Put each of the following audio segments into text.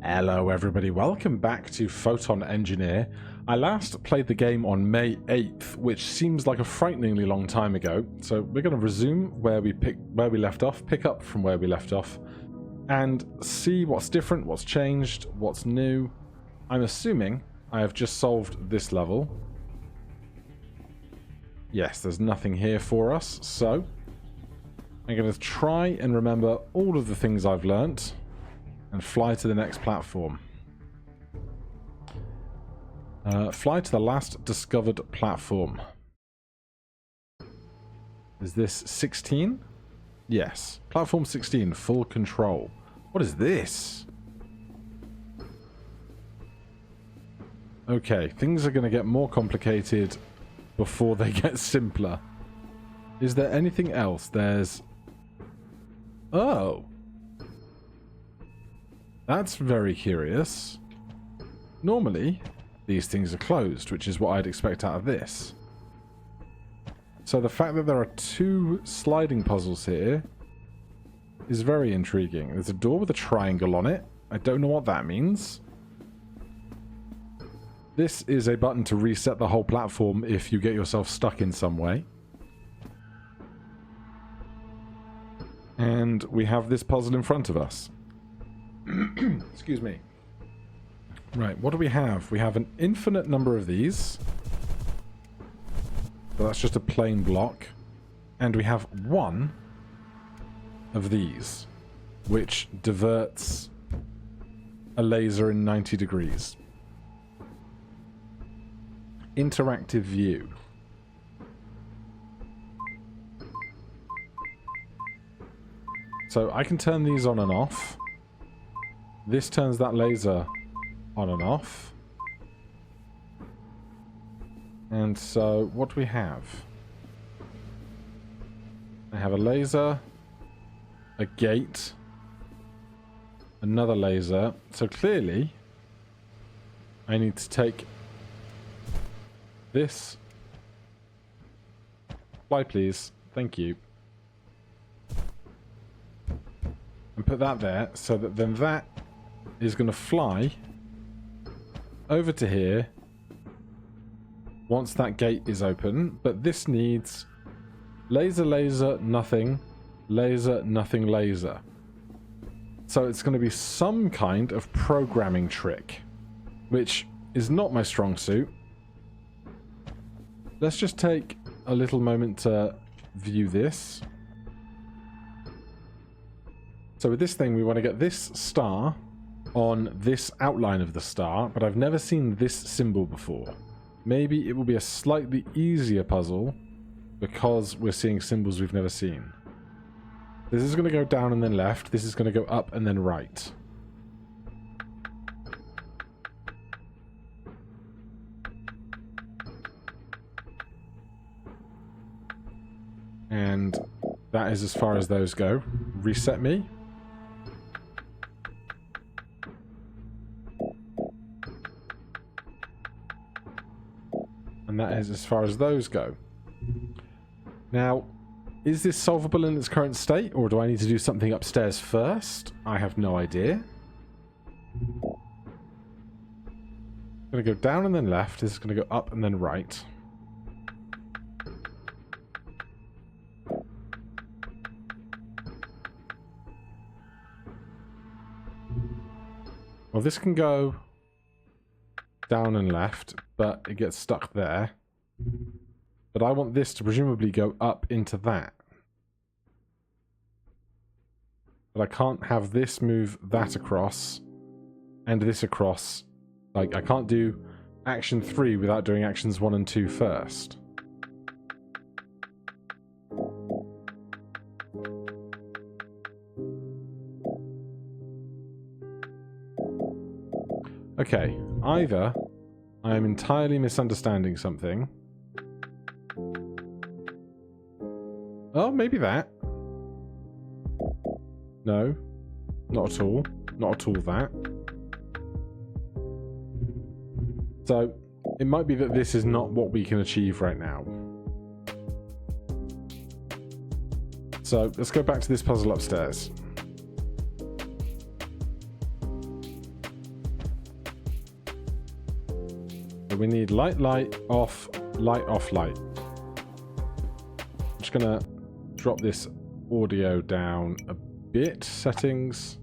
Hello everybody, welcome back to Photon Engineer. I last played the game on May 8th, which seems like a frighteningly long time ago, so we're going to resume where we left off, pick up from where we left off, and see what's different, what's changed, what's new. I'm assuming I have just solved this level. Yes, there's nothing here for us, so I'm going to try and remember all of the things I've learnt and fly to the next platform. Fly to the last discovered platform. Is this 16? Yes. Platform 16, full control. What is this? Okay, things are going to get more complicated before they get simpler. Is there anything else? There's... Oh! That's very curious. Normally, these things are closed, which is what I'd expect out of this. So the fact that there are two sliding puzzles here is very intriguing. There's a door with a triangle on it. I don't know what that means. This is a button to reset the whole platform if you get yourself stuck in some way. And we have this puzzle in front of us. Excuse me. Right, what do we have? We have an infinite number of these. But that's just a plain block. And we have one of these, which diverts a laser in 90 degrees. Interactive view. So I can turn these on and off. This turns that laser on and off. And so, what do we have? I have a laser, a gate, another laser. So clearly, I need to take this. Fly, please. Thank you. And put that there, so that then that is going to fly over to here once that gate is open. But this needs laser, laser, nothing, laser, nothing, laser. So it's going to be some kind of programming trick, which is not my strong suit. Let's just take a little moment to view this. So with this thing, we want to get this star on this outline of the star, but I've never seen this symbol before. Maybe it will be a slightly easier puzzle because we're seeing symbols we've never seen. This is going to go down and then left. This is going to go up and then right. And that is as far as those go. Reset me. And that is as far as those go. Now, is this solvable in its current state, or do I need to do something upstairs first? I have no idea. I'm going to go down and then left. This is going to go up and then right. Well, this can go down and left, but it gets stuck there. But I want this to presumably go up into that. But I can't have this move that across and this across. Like, I can't do action 3 without doing actions 1 and 2 first. Okay, either I am entirely misunderstanding something. Oh, maybe that. No, not at all. Not at all that. So, it might be that this is not what we can achieve right now. So, let's go back to this puzzle upstairs. So we need light, light, off, light, off, light. I'm just going to drop this audio down a bit. Settings,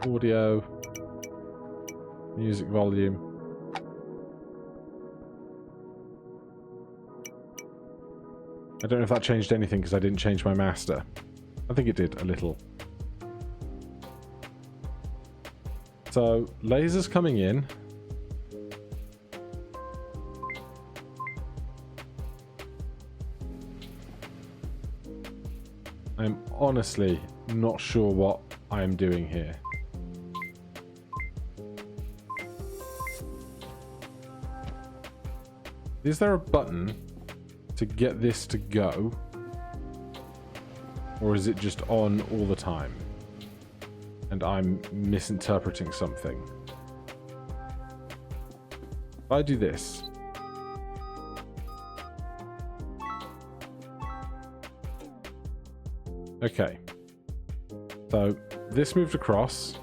audio, music volume. I don't know if that changed anything because I didn't change my master. I think it did a little. So, lasers coming in. I'm honestly not sure what I am doing here. Is there a button to get this to go? Or is it just on all the time? And I'm misinterpreting something. If I do this. Okay. So this moved across.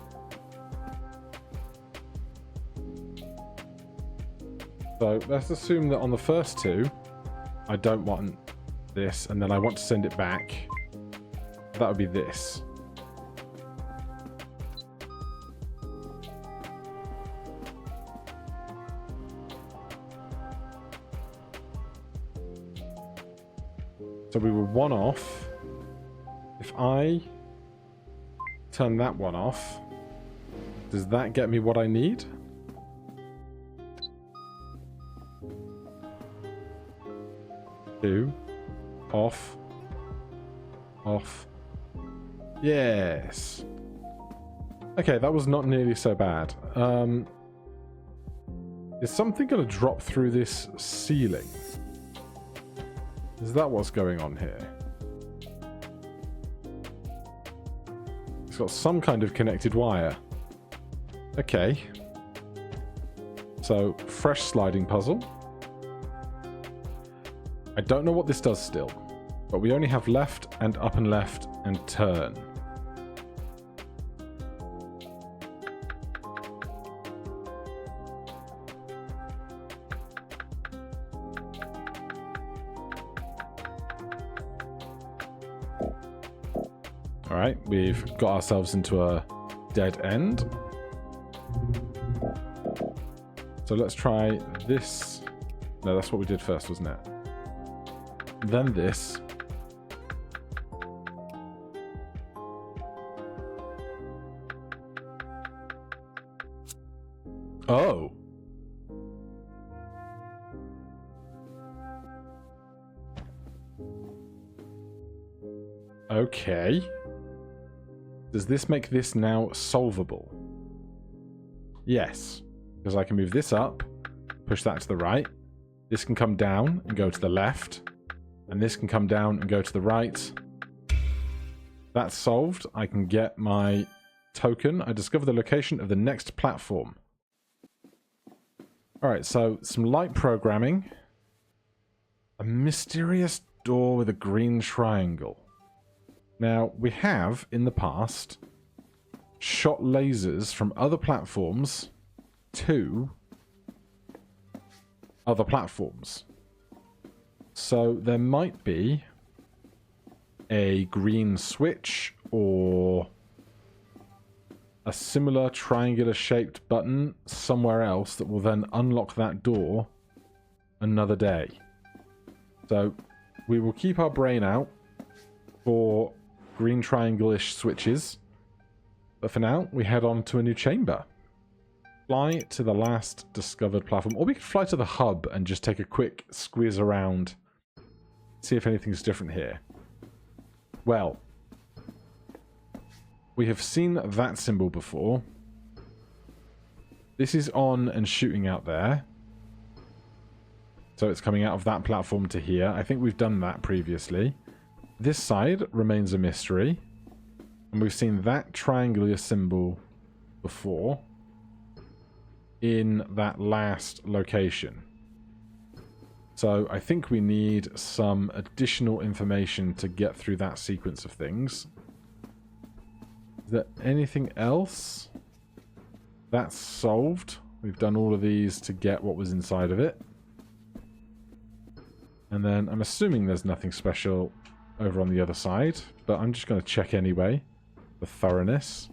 So let's assume that on the first two, I don't want this, and then I want to send it back. That would be this. So we were one off. If I turn that one off, does that get me what I need? Two. Off. Off. Yes. Okay, that was not nearly so bad. Is something going to drop through this ceiling? Is that what's going on here? It's got some kind of connected wire. Okay. So, fresh sliding puzzle. I don't know what this does still, but we only have left and up and left and turn. Alright, we've got ourselves into a dead end. So let's try this. No, that's what we did first, wasn't it? Then this. Oh. Okay. Does this make this now solvable? Yes. Because I can move this up, push that to the right. This can come down and go to the left. And this can come down and go to the right. That's solved. I can get my token. I discover the location of the next platform. Alright, so some light programming. A mysterious door with a green triangle. Now, we have, in the past, shot lasers from other platforms to other platforms. So there might be a green switch or a similar triangular shaped button somewhere else that will then unlock that door another day. So we will keep our brain out for green triangle-ish switches. But for now, we head on to a new chamber. Fly to the last discovered platform. Or we could fly to the hub and just take a quick squeeze around. See if anything's different here. Well, we have seen that symbol before. This is on and shooting out there. So it's coming out of that platform to here. I think we've done that previously. This side remains a mystery. And we've seen that triangular symbol before in that last location. So I think we need some additional information to get through that sequence of things. Is there anything else? That's solved. We've done all of these to get what was inside of it. And then I'm assuming there's nothing special over on the other side, but I'm just going to check anyway for thoroughness.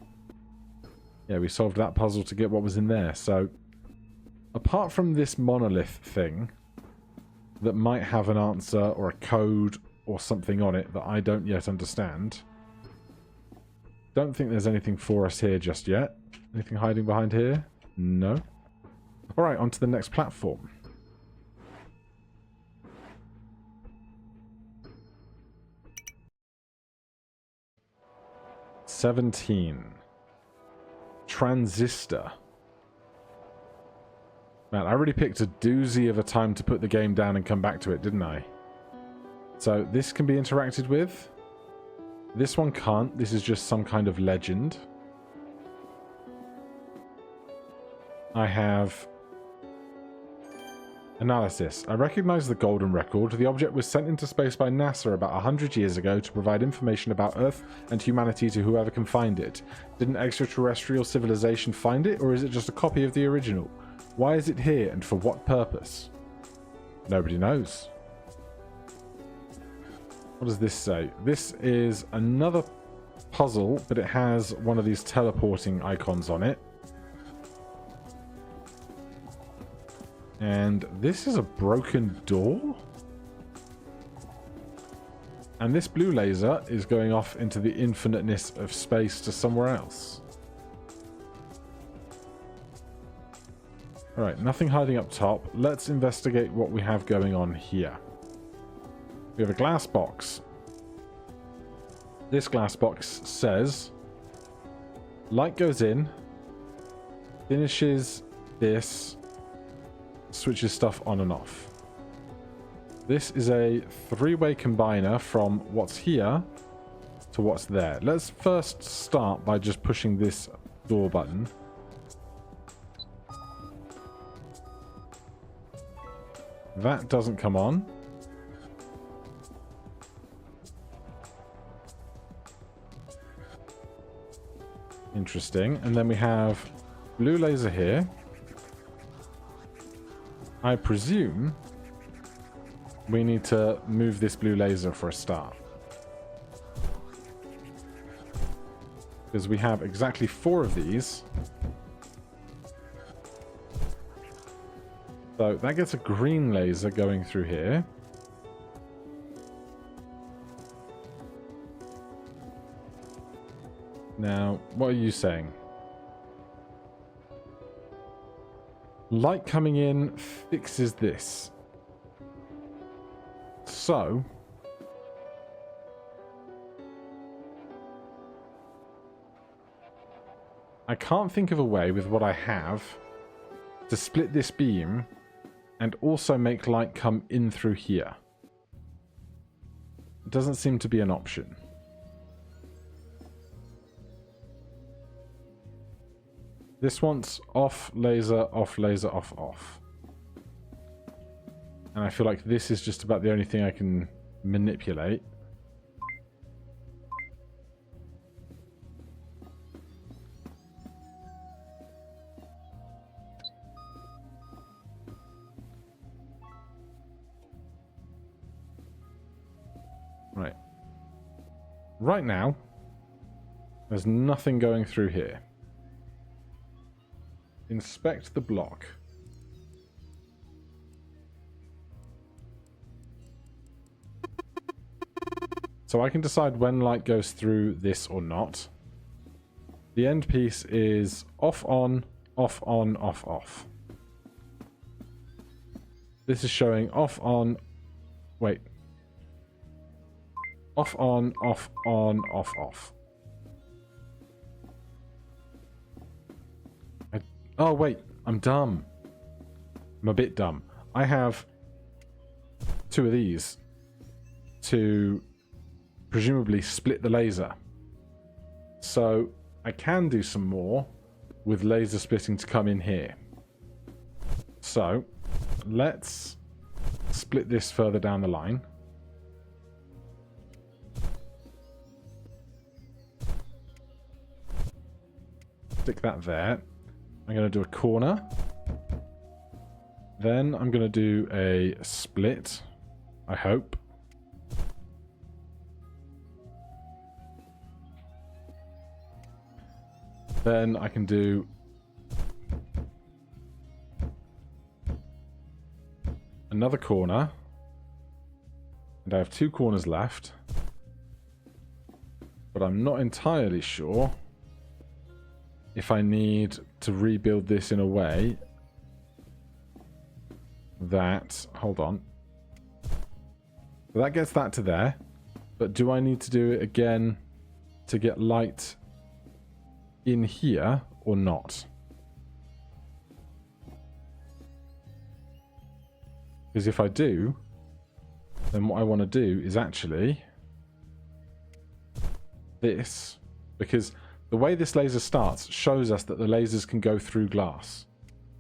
Yeah, we solved that puzzle to get what was in there. So, apart from this monolith thing that might have an answer or a code or something on it that I don't yet understand, don't think there's anything for us here just yet. Anything hiding behind here? No. Alright, on to the next platform. "17. Transistor." Man, I really picked a doozy of a time to put the game down and come back to it, didn't I? So this can be interacted with. This one can't. This is just some kind of legend. I have analysis. I recognize the golden record. The object was sent into space by NASA about 100 years ago to provide information about Earth and humanity to whoever can find it. Did an extraterrestrial civilization find it, or is it just a copy of the original? Why is it here, and for what purpose? Nobody knows. What does this say? This is another puzzle, but it has one of these teleporting icons on it. And this is a broken door? And this blue laser is going off into the infiniteness of space to somewhere else. Alright, nothing hiding up top. Let's investigate what we have going on here. We have a glass box. This glass box says, light goes in, finishes this, switches stuff on and off. This is a three-way combiner from what's here to what's there. Let's first start by just pushing this door button. That doesn't come on. Interesting. And then we have blue laser here. I presume we need to move this blue laser for a start. Because we have exactly 4 of these. So that gets a green laser going through here. Now, what are you saying? Light coming in fixes this. So, I can't think of a way with what I have to split this beam and also make light come in through here. It doesn't seem to be an option. This wants off laser, off laser, off, off. And I feel like this is just about the only thing I can manipulate. Right. Right now, there's nothing going through here. Inspect the block. So I can decide when light goes through this or not. The end piece is off, on, off, on, off, off. This is showing off, on, wait. Off, on, off, on, off, off. Oh, wait. I'm dumb. I'm a bit dumb. I have 2 of these to presumably split the laser. So I can do some more with laser splitting to come in here. So let's split this further down the line. Stick that there. I'm going to do a corner. Then I'm going to do a split, I hope. Then I can do another corner. And I have 2 corners left. But I'm not entirely sure if I need to rebuild this in a way that... Hold on. So that gets that to there. But do I need to do it again to get light in here or not? Because if I do, then what I want to do is actually this, because the way this laser starts shows us that the lasers can go through glass,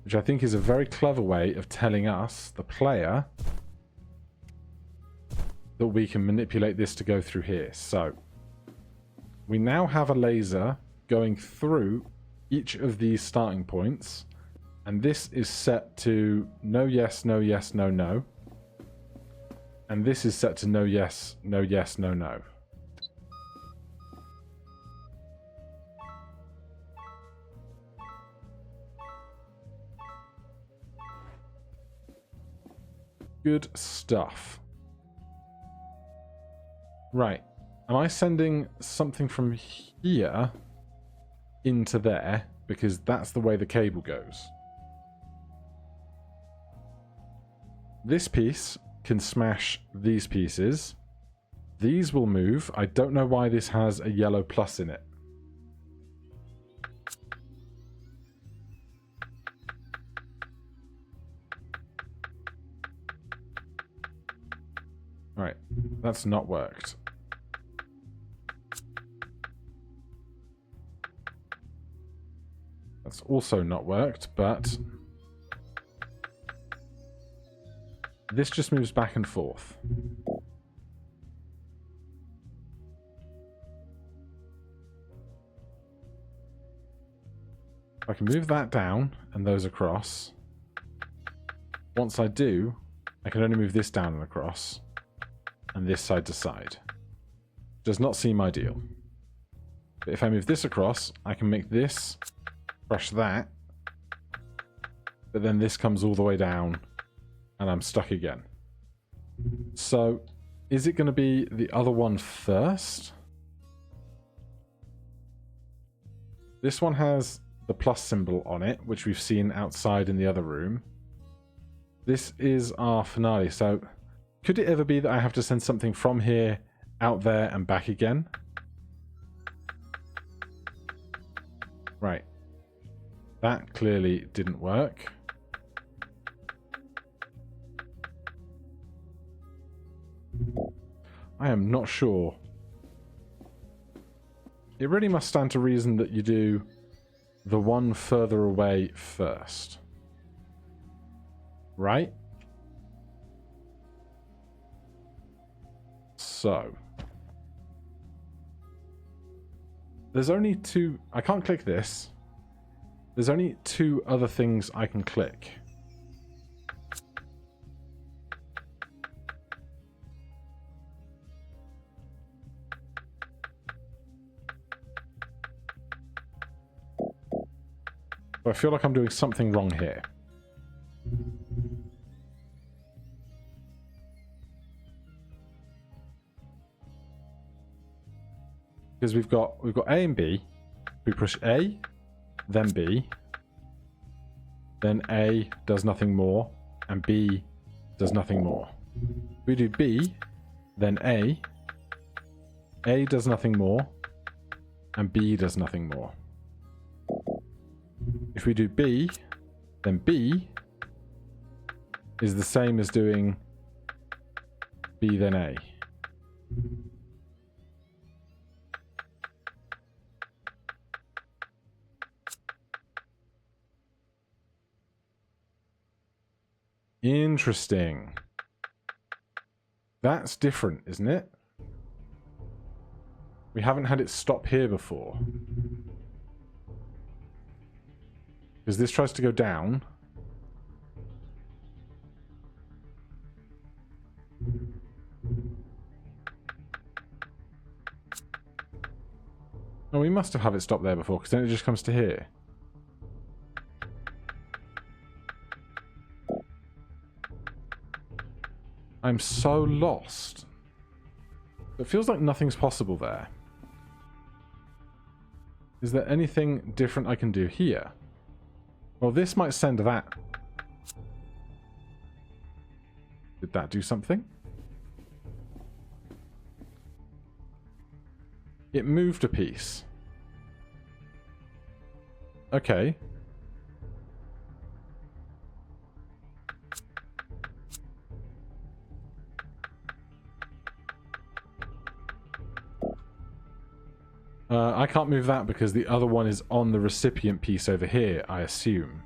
which I think is a very clever way of telling us, the player, that we can manipulate this to go through here. So we now have a laser going through each of these starting points, and this is set to no yes, no yes, no no. And this is set to no yes, no yes, no no. Good stuff. Right. Am I sending something from here into there? Because that's the way the cable goes. This piece can smash these pieces. These will move. I don't know why this has a yellow plus in it. Right, that's not worked. That's also not worked, but this just moves back and forth. I can move that down and those across. Once I do, I can only move this down and across, and this side to side. Does not seem ideal. But if I move this across, I can make this crush that, but then this comes all the way down, and I'm stuck again. So, is it going to be the other one first? This one has the plus symbol on it, which we've seen outside in the other room. This is our finale, so could it ever be that I have to send something from here out there and back again? Right. That clearly didn't work. I am not sure. It really must stand to reason that you do the one further away first. Right? So. There's only 2... I can't click this. There's only 2 other things I can click. So I feel like I'm doing something wrong here. Because we've got A and B. We push A, then B, then A does nothing more, and B does nothing more. We do B, then A does nothing more, and B does nothing more. If we do B, then B is the same as doing B then A. Interesting. That's different, isn't it? We haven't had it stop here before. Because this tries to go down. must have had it stop there before, because then it just comes to here. I'm so lost. It feels like nothing's possible there. Is there anything different I can do here? Well, this might send that. Did that do something? It moved a piece. Okay. I can't move that because the other one is on the recipient piece over here, I assume.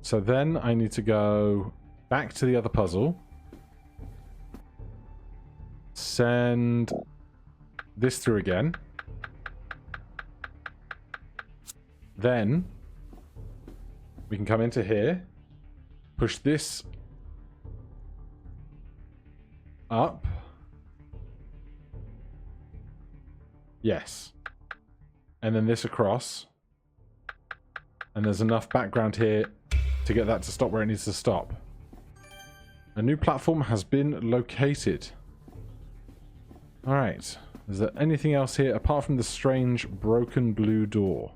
So then I need to go back to the other puzzle. Send this through again. Then we can come into here. Push this up. Yes. And then this across. And there's enough background here to get that to stop where it needs to stop. A new platform has been located. Alright. Is there anything else here apart from the strange broken blue door?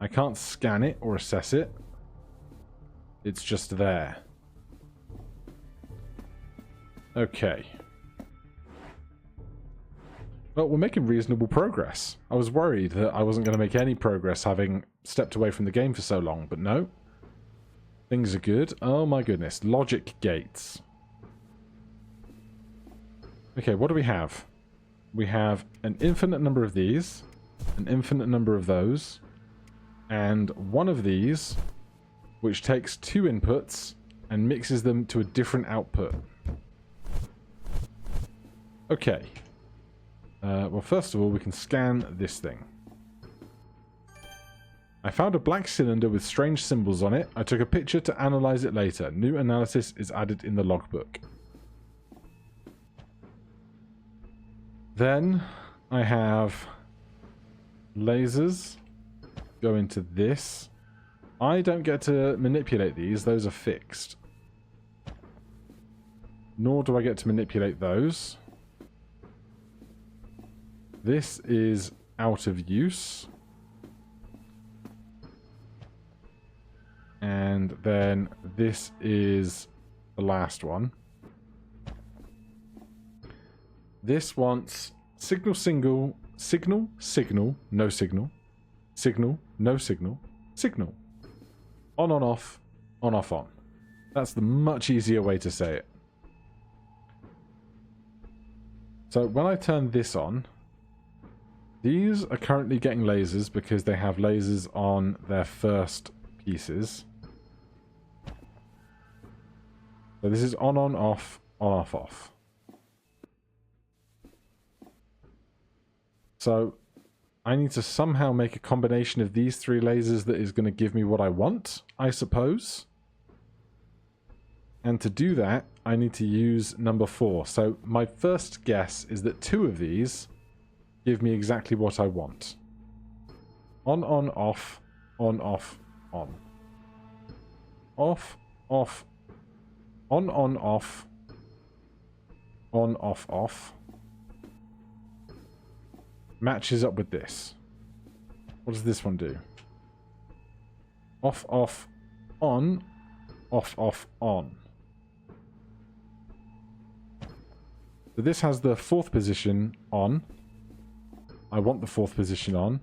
I can't scan it or assess it. It's just there. Okay. Well, we're making reasonable progress. I was worried that I wasn't going to make any progress having stepped away from the game for so long, but no. Things are good. Oh my goodness. Logic gates. Okay, what do we have? We have an infinite number of these, an infinite number of those, and one of these, which takes two inputs and mixes them to a different output. Okay. Well, first of all, we can scan this thing. I found a black cylinder with strange symbols on it. I took a picture to analyze it later. New analysis is added in the logbook. Then I have lasers go into this. I don't get to manipulate these. Those are fixed. Nor do I get to manipulate those. This is out of use. And then this is the last one. This wants signal, single, signal, signal, no signal, signal, no signal, signal. On, off, on, off, on. That's the much easier way to say it. So when I turn this on, these are currently getting lasers because they have lasers on their first pieces. So this is on, off, off. So I need to somehow make a combination of these three lasers that is going to give me what I want, I suppose. And to do that, I need to use number 4. So my first guess is that 2 of these give me exactly what I want. On, off, on, off, on. Off, off, on, off, on, off. Matches up with this. What does this one do? Off, on, off, on. So this has the 4th position on. I want the 4th position on.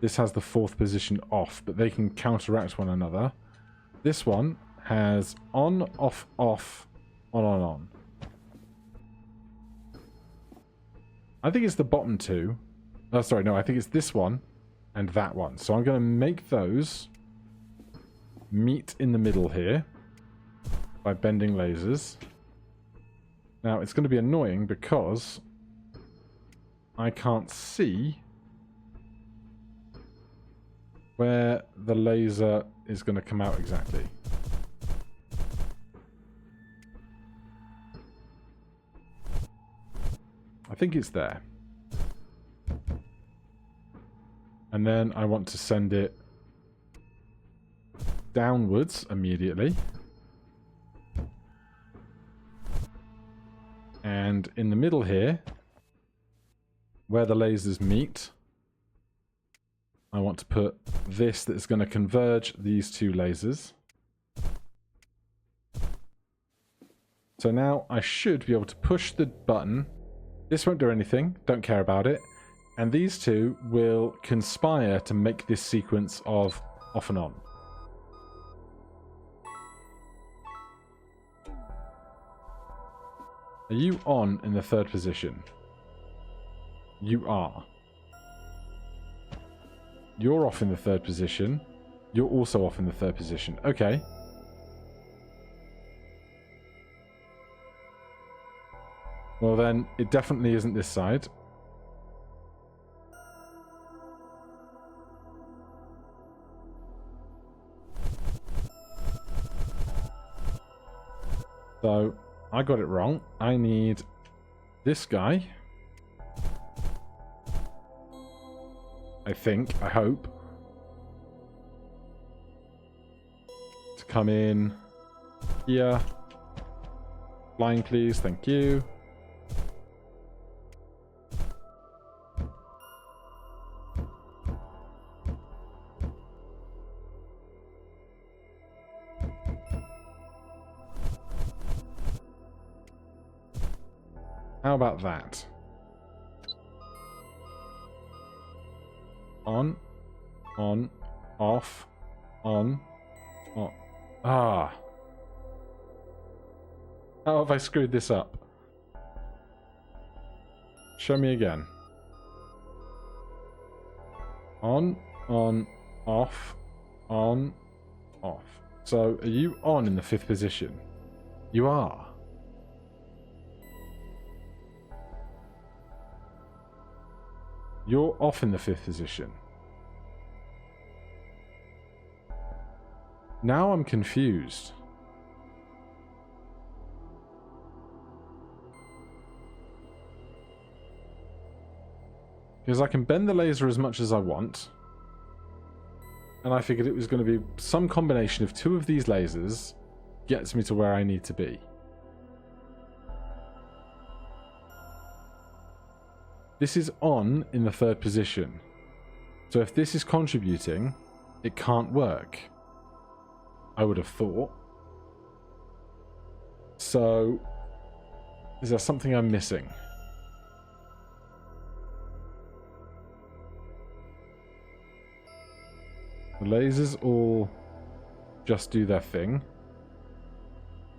This has the 4th position off, but they can counteract one another. This one has on, off, on. I think it's the bottom 2. Oh, sorry, no, I think it's this one and that one. So I'm going to make those meet in the middle here by bending lasers. Now, it's going to be annoying because I can't see where the laser is going to come out exactly. think it's there. And then I want to send it downwards immediately. And in the middle here, where the lasers meet, I want to put this that is going to converge these two lasers. So now I should be able to push the button. This won't do anything, don't care about it. And these two will conspire to make this sequence of off and on. Are you on in the third position? You are. You're off in the third position. You're also off in the third position. Okay. Well then, it definitely isn't this side. So, I got it wrong. I need this guy. I think, I hope. To come in here. Flying, please. Thank you. How about that? On, off, on. Ah. How have I screwed this up? Show me again. On, off, on, off. So, are you on in the fifth position? You are. You're off in the fifth position. Now I'm confused. Because I can bend the laser as much as I want. And I figured it was going to be some combination of two of these lasers gets me to where I need to be. This is on in the third position. So if this is contributing, it can't work. I would have thought. So, is there something I'm missing? The lasers all just do their thing.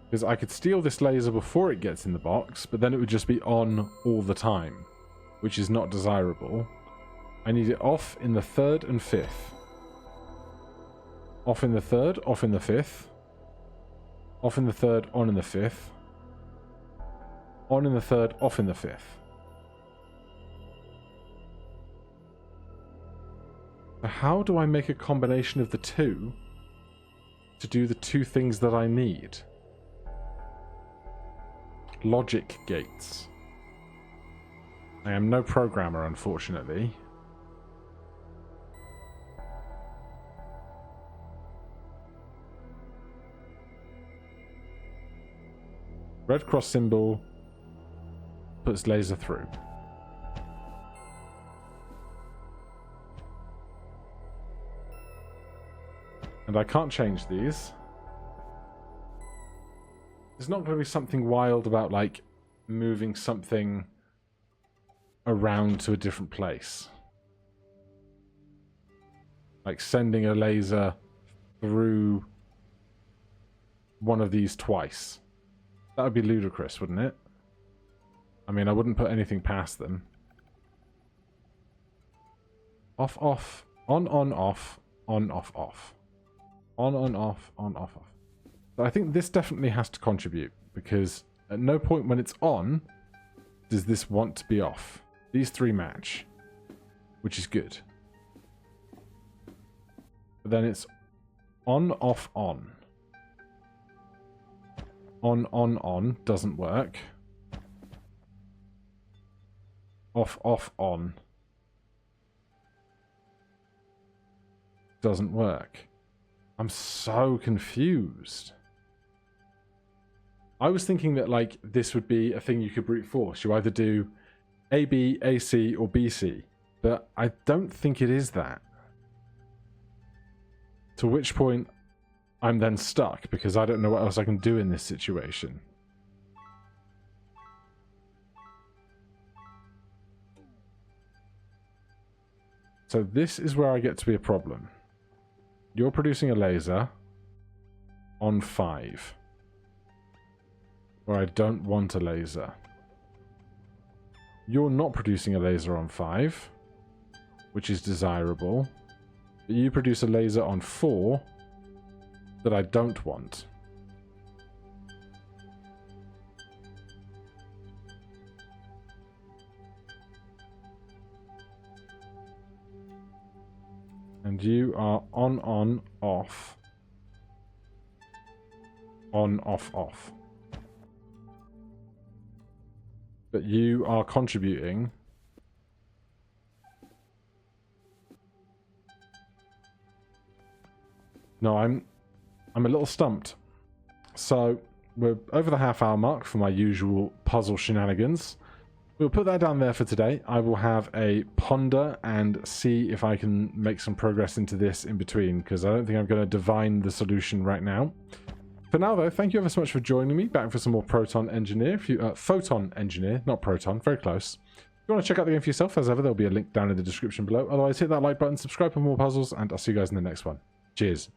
Because I could steal this laser before it gets in the box, but then it would just be on all the time, which is not desirable. I need it off in the third and fifth. Off in the third, off in the fifth. Off in the third, on in the fifth. On in the third, off in the fifth. So how do I make a combination of the two to do the two things that I need? Logic gates. I am no programmer, unfortunately. Red cross symbol puts laser through. And I can't change these. There's not going to be something wild about, like, moving something around to a different place. Like sending a laser through one of these twice. That would be ludicrous, wouldn't it? I mean, I wouldn't put anything past them. Off, off. On, off. On, off, off. On, off. On, off, off. But I think this definitely has to contribute, because at no point when it's on does this want to be off. These three match, which is good. But then it's on, off, on. On, doesn't work. off, off, on doesn't work. I'm so confused. I was thinking that, like, this would be a thing you could brute force. You either do AB, AC, or BC. But I don't think it is that. To which point, I'm then stuck, because I don't know what else I can do in this situation. So this is where I get to be a problem. You're producing a laser on 5. Where I don't want a laser. You're not producing a laser on 5, which is desirable. But you produce a laser on 4 that I don't want. And you are on, off. On, off, off. But you are contributing. No, I'm a little stumped. So we're over the half-hour mark for my usual puzzle shenanigans. We'll put that down there for today. I will have a ponder and see if I can make some progress into this in between, because I don't think I'm going to divine the solution right now. For now, though, thank you ever so much for joining me. Back for some more Photon Engineer. If you, Photon Engineer, not Proton, very close. If you want to check out the game for yourself, as ever, there'll be a link down in the description below. Otherwise, hit that like button, subscribe for more puzzles, and I'll see you guys in the next one. Cheers.